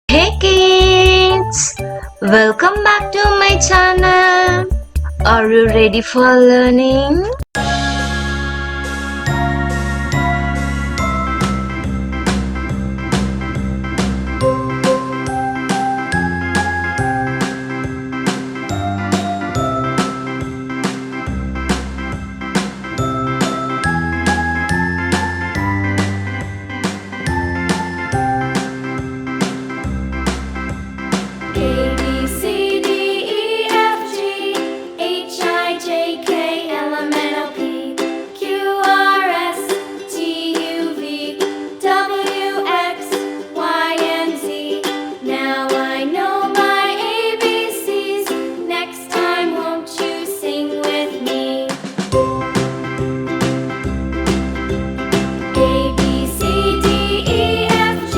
Hey kids! Welcome back to my channel. Are you ready for learning? A B C D E F G H I J K L M N O P Q R S T U V W X Y and Z. Now I know my ABCs. Next time, won't you sing with me? A B C D E F G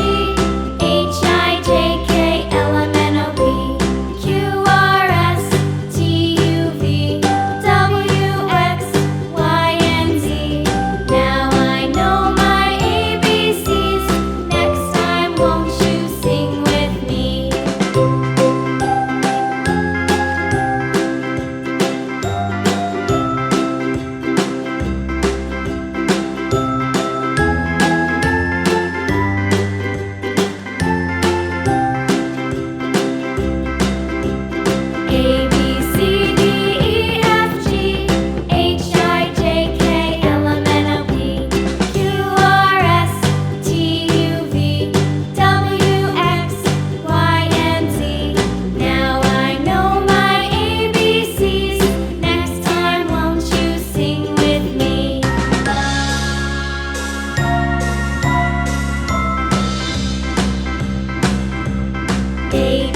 H I J K L M N O P Q R S T U V W X Y and Z. Now I know my ABCs. Next time, won't you sing with me? A B C D E F G H I J K L M N O P Q R S T U V W X Y and Z. Now I know my ABCs. Next time, won't you sing with me? A